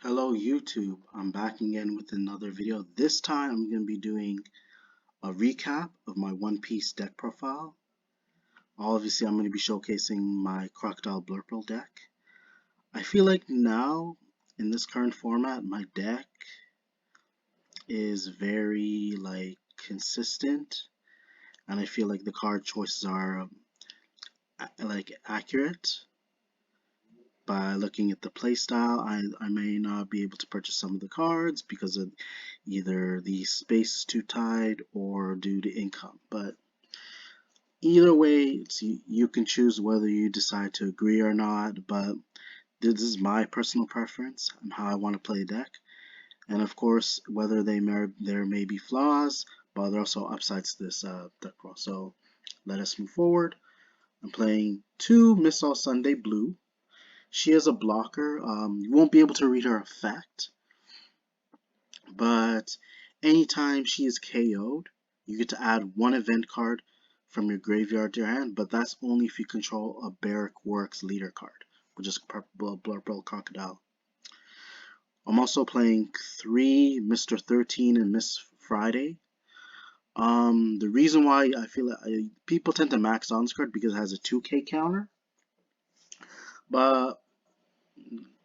Hello YouTube, I'm back again with another video. This time I'm going to be doing a recap of my One Piece deck profile. Obviously I'm going to be showcasing my Crocodile Blurple deck. I feel like now, in this current format, my deck is very consistent, and I feel like the card choices are accurate. By looking at the playstyle, I may not be able to purchase some of the cards because of either the space is too tight or due to income. But either way, you can choose whether you decide to agree or not. But this is my personal preference and how I want to play a deck. And of course, whether there may be flaws, but there are also upsides to this deck roll. So let us move forward. I'm playing 2 Miss All Sunday Blue. She is a blocker. You won't be able to read her effect, but anytime she is KO'd, you get to add 1 event card from your graveyard to your hand, but that's only if you control a Baroque Works leader card, which is Purple Crocodile. I'm also playing 3 Mr. 13 and Miss Friday. The reason why I feel like people tend to max on this card because it has a 2k counter, but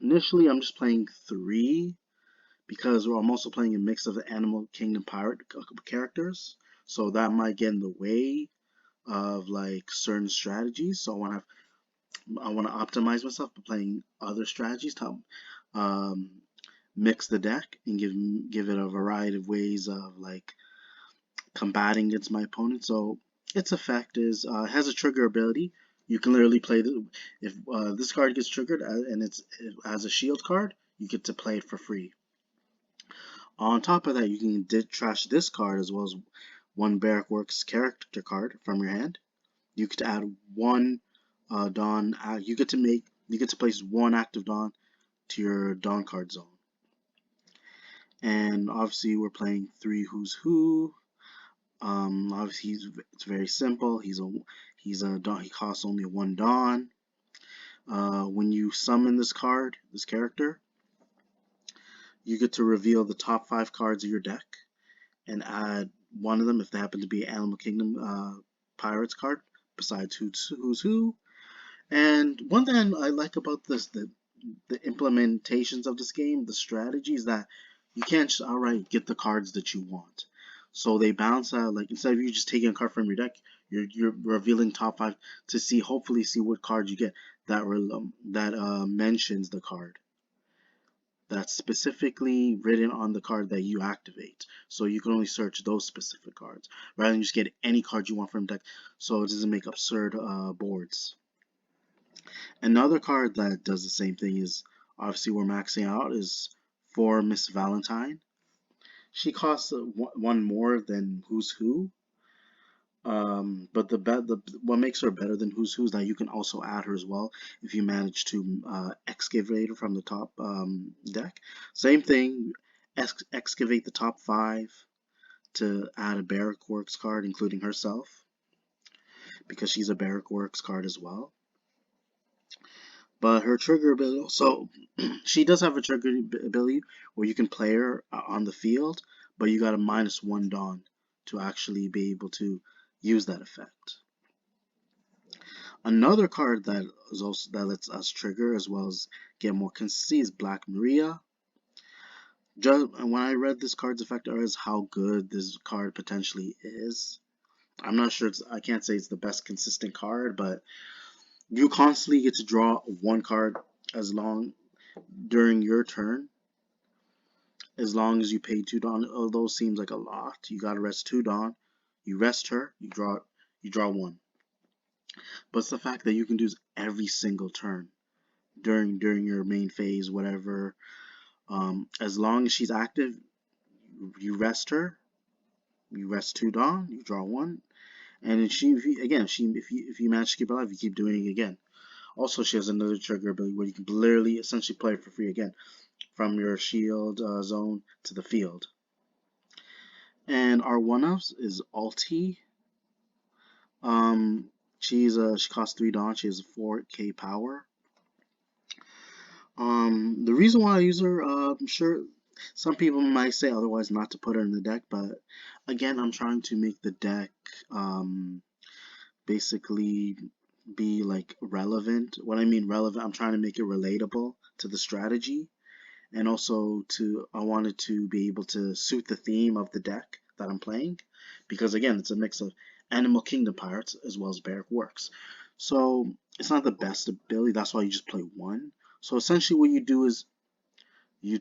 initially I'm just playing 3 because I'm also playing a mix of the Animal Kingdom pirate characters, so that might get in the way of certain strategies. So I want to optimize myself by playing other strategies to um, mix the deck and give it a variety of ways of combating against my opponent. So its effect is it has a trigger ability. You can literally play if this card gets triggered and it has a shield card, you get to play it for free. On top of that, you can trash this card as well as 1 Baroque Works character card from your hand. You get to add 1 Dawn. You get to place 1 active Dawn to your Dawn card zone. And obviously, we're playing 3 Who's Who. Obviously, it's very simple. He's a Dawn. He costs only 1 Dawn. When you summon this character, you get to reveal the top 5 cards of your deck and add 1 of them if they happen to be Animal Kingdom Pirates card, besides Who's Who. And one thing I like about the implementations of this game, the strategy, is that you can't just outright get the cards that you want. So they balance out, instead of you just taking a card from your deck, you're revealing top 5 to hopefully see what card you get that mentions the card that's specifically written on the card that you activate. So you can only search those specific cards rather than just get any card you want from deck, so it doesn't make absurd boards. Another card that does the same thing is, obviously we're maxing out, is for Miss Valentine. She costs 1 more than Who's Who. But what makes her better than Who's Who is that you can also add her as well if you manage to excavate her from the top deck. Same thing, excavate the top 5 to add a Baroque Works card, including herself, because she's a Baroque Works card as well. But her trigger ability also, she does have a trigger ability where you can play her on the field, but you got a -1 Dawn to actually be able to use that effect. Another card that lets us trigger as well as get more consistency is Black Maria. When I read this card's effect is how good this card potentially is. I'm not sure. I can't say it's the best consistent card, but you constantly get to draw 1 card as long during your turn, as long as you pay 2 Dawn. Although it seems like a lot, you gotta rest 2 Dawn. You rest her, you draw 1. But it's the fact that you can do this every single turn during your main phase, whatever. As long as she's active, you rest her. You rest 2 Dawn. You draw 1, and if you manage to keep her alive, you keep doing it again. Also, she has another trigger ability where you can literally essentially play it for free again from your shield zone to the field. And our one-ups is Alti. She costs 3 Dawn. She has a 4k power. The reason why I use her, I'm sure some people might say otherwise not to put her in the deck, but again, I'm trying to make the deck um, basically be like relevant. What I mean relevant, I'm trying to make it relatable to the strategy, and also to I wanted to be able to suit the theme of the deck that I'm playing, because again, it's a mix of Animal Kingdom pirates as well as Baroque works. So it's not the best ability. That's why you just play one. So essentially, what you do is you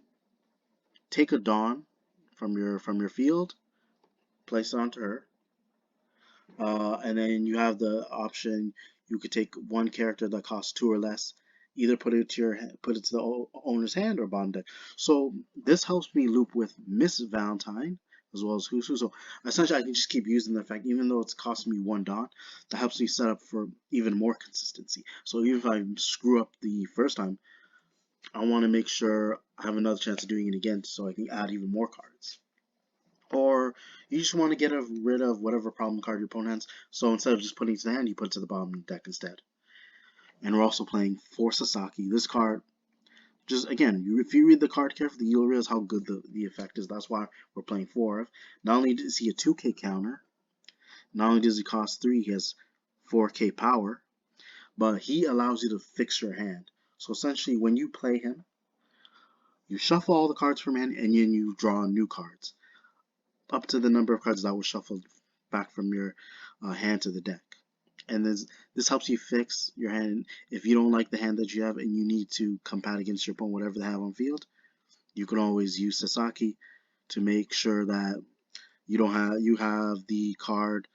take a Dawn from your field, place it onto her, and then you have the option. You could take one character that costs two or less. Either put it to the owner's hand or bottom deck. So this helps me loop with Miss Valentine as well as Who's Who. So essentially, I can just keep using the effect, even though it's costing me one dot. That helps me set up for even more consistency. So even if I screw up the first time, I want to make sure I have another chance of doing it again, so I can add even more cards. Or you just want to get rid of whatever problem card your opponent has. So instead of just putting it to the hand, you put it to the bottom of the deck instead. And we're also playing for Sasaki. This card, just again, if you read the card carefully, you'll realize how good the effect is. That's why we're playing 4 of. Not only does he a 2k counter, not only does he cost 3, he has 4k power, but he allows you to fix your hand. So essentially, when you play him, you shuffle all the cards from hand, and then you draw new cards, up to the number of cards that were shuffled back from your hand to the deck. And this helps you fix your hand. If you don't like the hand that you have and you need to combat against your opponent, whatever they have on field, you can always use Sasaki to make sure that you have the card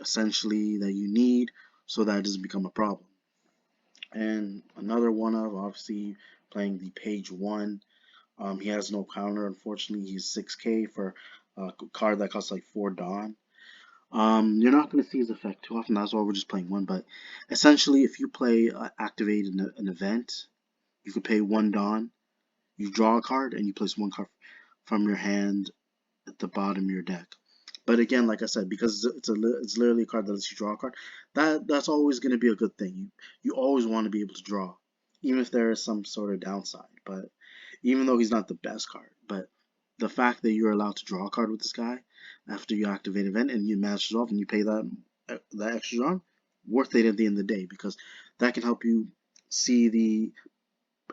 essentially that you need, so that it doesn't become a problem. And another one of obviously playing the page 1. He has no counter, unfortunately. He's 6k for a card that costs like 4 Dawn. You're not going to see his effect too often. That's why we're just playing one. But essentially, if you play activate an event, you could pay 1 Dawn. You draw a card, and you place 1 card from your hand at the bottom of your deck. But again, like I said, because it's literally a card that lets you draw a card, that's always going to be a good thing. You always want to be able to draw, even if there is some sort of downside. But even though he's not the best card, but the fact that you're allowed to draw a card with this guy after you activate an event and you match it off and you pay that extra draw, worth it at the end of the day, because that can help you see the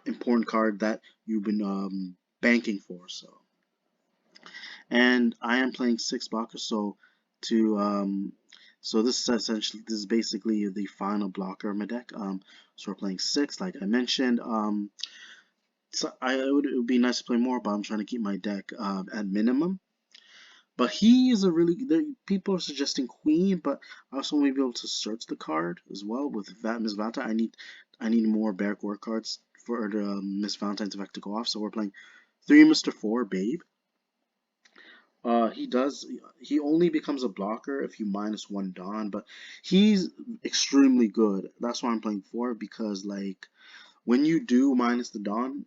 important card that you've been banking for. And I am playing 6 blockers, so this is basically the final blocker of my deck. So we're playing 6, like I mentioned. So it would be nice to play more, but I'm trying to keep my deck at minimum. But he is a really people are suggesting Queen, but I also want to be able to search the card as well with Miss Valentine. I need more Baroque work cards for the Miss Valentine's effect to go off. So we're playing 3 Mr. 4 Babe. He only becomes a blocker if you minus 1 Dawn, but he's extremely good. That's why I'm playing 4, because like when you do minus the Dawn,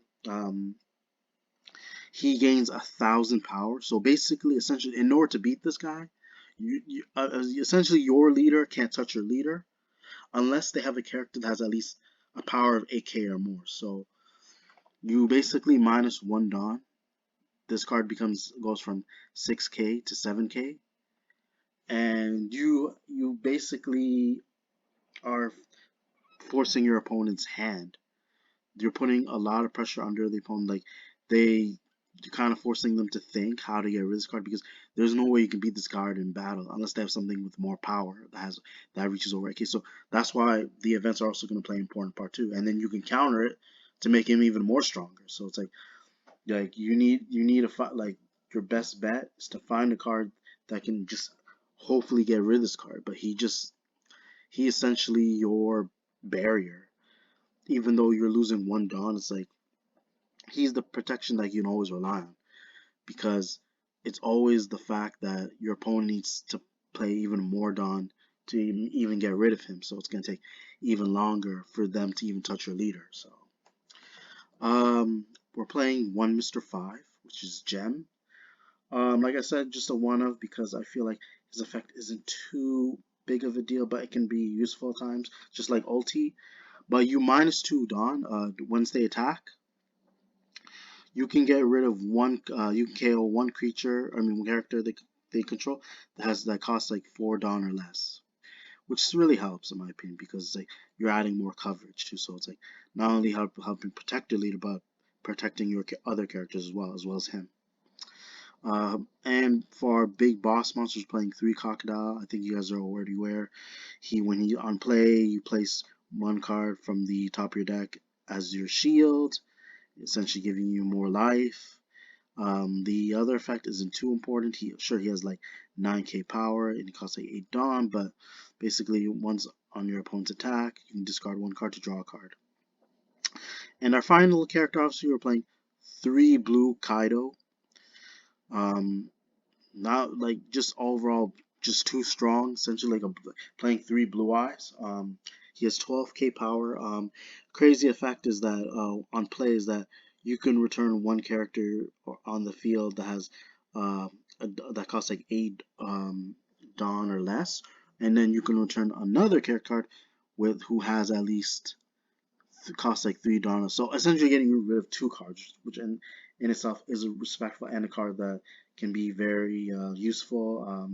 he gains 1,000 power. So basically, essentially, in order to beat this guy, essentially your leader can't touch your leader unless they have a character that has at least a power of 8k or more. So you basically minus 1 Dawn. This card goes from 6k to 7k, and you basically are forcing your opponent's hand. You're putting a lot of pressure under the opponent. Like you're kind of forcing them to think how to get rid of this card, because there's no way you can beat this card in battle unless they have something with more power that reaches over 8k. So that's why the events are also going to play an important part too. And then you can counter it to make him even more stronger. So it's like you need a fight. Like your best bet is to find a card that can just hopefully get rid of this card. But he essentially your barrier. Even though you're losing 1 Dawn, it's like he's the protection that you can always rely on, because it's always the fact that your opponent needs to play even more Dawn to even get rid of him. So it's going to take even longer for them to even touch your leader. So we're playing 1 Mr. 5, which is Gem. Like I said, just a one of, because I feel like his effect isn't too big of a deal, but it can be useful at times, just like ulti. But you minus 2 Dawn once they attack. You can get rid of one. You can KO one creature. I mean, one character they control that costs like 4 Dawn or less, which really helps in my opinion because it's like you're adding more coverage too. So it's like not only helping protect your leader, but protecting your other characters as well as him. And for our big boss monsters playing 3 Crocodile, I think you guys are already aware. When he on play, you place one card from the top of your deck as your shield, essentially giving you more life. The other effect isn't too important. He has like 9k power and he costs like 8 Dawn, but basically once on your opponent's attack, you can discard one card to draw a card. And our final character, obviously, we're playing 3 blue Kaido. Um, Not like just overall just too strong. Essentially, like playing 3 blue eyes. He has 12k power. Crazy effect is that on play is that you can return one character on the field that has that costs like 8 Dawn or less, and then you can return another character card with who has at least costs like 3 Dawn. So essentially, getting rid of 2 cards, which in itself is a respectful and a card that can be very useful.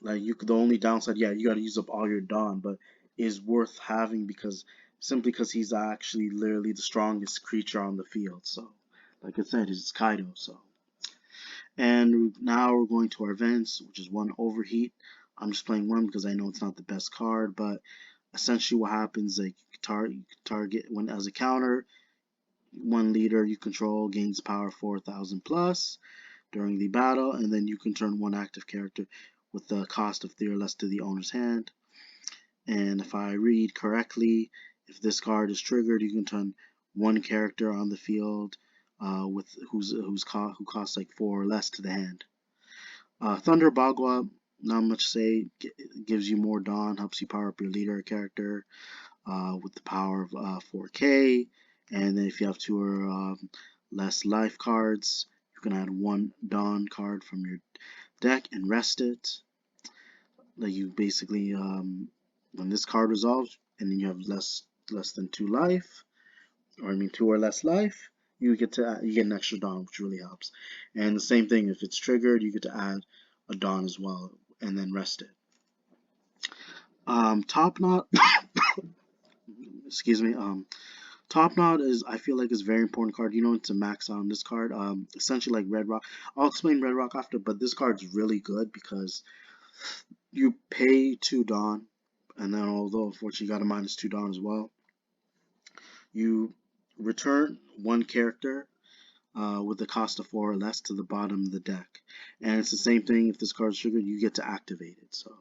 Like the only downside, yeah, you got to use up all your Dawn, but is worth having because simply because he's actually literally the strongest creature on the field. So, like I said, it's Kaido. So, and now we're going to our events, which is 1 Overheat. I'm just playing one because I know it's not the best card, but essentially what happens like target when as a counter, one leader you control gains power 4,000 plus during the battle, and then you can turn one active character with the cost of 3 or less to the owner's hand. And if I read correctly, if this card is triggered, you can turn one character on the field with who costs like 4 or less to the hand. Thunder Bagua, not much to say. Gives you more Dawn, helps you power up your leader character with the power of 4k. And then if you have 2 or less life cards, you can add 1 Dawn card from your deck and rest it. Like you basically, when this card resolves, and then you have less than 2 life, or I mean 2 or less life, you get an extra Dawn, which really helps. And the same thing, if it's triggered, you get to add a Dawn as well, and then rest it. Top Knot, excuse me. Top Knot is, I feel like, is a very important card. You know, it's a max out on this card. Essentially like Red Rock. I'll explain Red Rock after, but this card's really good because you pay 2 Dawn, and then although unfortunately you got a minus 2 Dawn as well, you return one character with the cost of 4 or less to the bottom of the deck. And it's the same thing if this card is triggered, you get to activate it. So,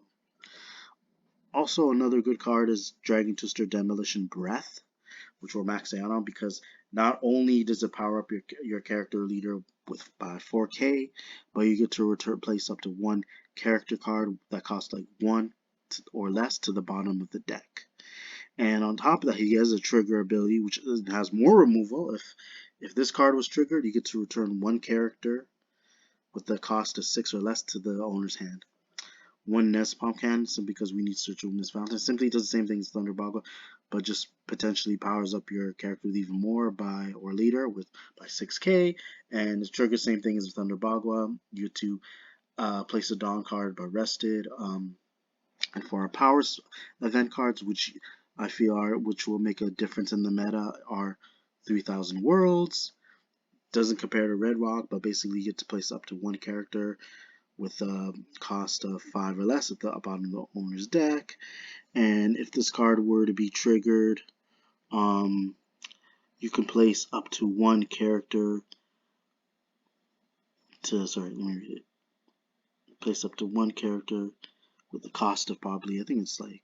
also another good card is Dragon Twister Demolition Breath, which we're maxing out on because not only does it power up your character leader by 4k, but you get to place up to 1 character card that costs like 1 or less to the bottom of the deck. And on top of that, he has a trigger ability which has more removal. If this card was triggered, you get to return 1 character with the cost of 6 or less to the owner's hand. 1 Nest Palm Cannon, simply because we need to search this fountain. Simply does the same thing as Thunder Bagua, but just potentially powers up your character with even more or leader by 6k. And the trigger, same thing as Thunder Bagua. You get to place a Dawn card but rested. And for our powers event cards, which I feel which will make a difference in the meta, are 3,000 Worlds. Doesn't compare to Red Rock, but basically you get to place up to 1 character with a cost of 5 or less at the bottom of the owner's deck. And if this card were to be triggered, you can place up to 1 character let me read it. Place up to 1 character with the cost of probably, I think it's like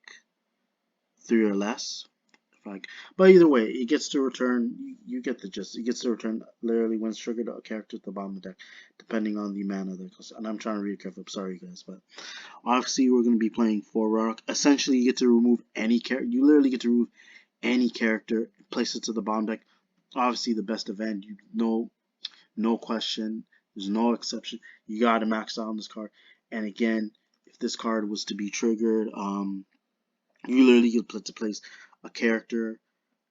3 or less. But either way, it gets to return, you get the gist. It gets to return literally when it's triggered a character at the bottom of the deck, depending on the mana that goes. And I'm trying to read it carefully. I'm sorry, guys, but obviously we're going to be playing 4 Rock. Essentially, you get to remove any character. You literally get to remove any character, place it to the bottom deck. Obviously, the best event, no question. There's no exception. You got to max out on this card. And again, if this card was to be triggered, you literally get to place a character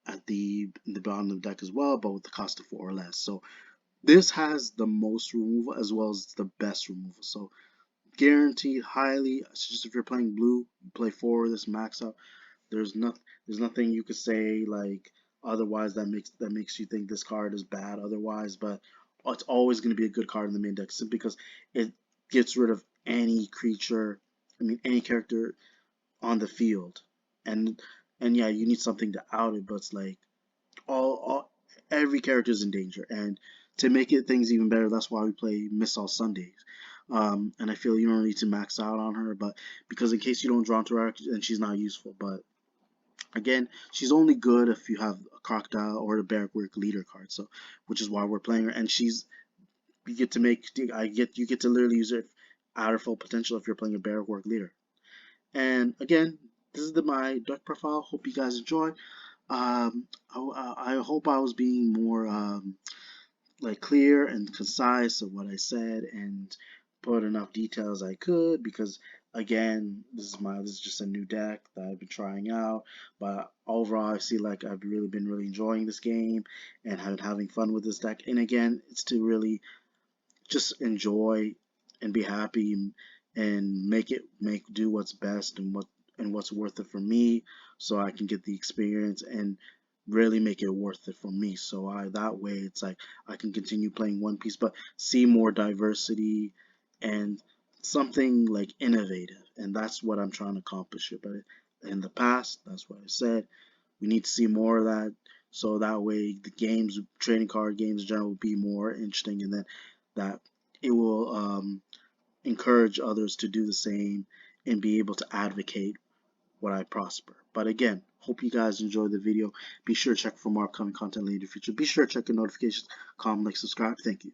at the bottom of the deck as well, but with the cost of 4 or less. So this has the most removal as well as the best removal. So guaranteed highly. It's just if you're playing blue, you play 4 this max out. There's not there's nothing you could say like otherwise that makes you think this card is bad otherwise, but it's always going to be a good card in the main deck simply because it gets rid of any creature, I mean any character on the field. And yeah, you need something to out it, but it's like all every character is in danger. And to make it things even better, that's why we play Miss All Sundays. And I feel you don't need to max out on her, but because in case you don't draw into her and she's not useful. But again, she's only good if you have a Crocodile or the Baroque leader card. So, which is why we're playing her. And she's you get to make you get to literally use her at her full potential if you're playing a Baroque leader. And again, this is my deck profile. Hope you guys enjoy. I hope I was being more like clear and concise of what I said and put enough detail as I could because again this is just a new deck that I've been trying out, but overall I see like I've really been enjoying this game and having fun with this deck. And again, it's to really just enjoy and be happy and make do what's best and what's worth it for me, so I can get the experience and really make it worth it for me. So I that way it's like I can continue playing One Piece but see more diversity and something like innovative, and that's what I'm trying to accomplish here. But in the past, that's what I said, we need to see more of that, so that way the games, trading card games in general, will be more interesting, and then that it will encourage others to do the same and be able to advocate what I prosper. But again, hope you guys enjoyed the video. Be sure to check for more upcoming content later in the future. Be sure to check your notifications, comment, like, subscribe. Thank you.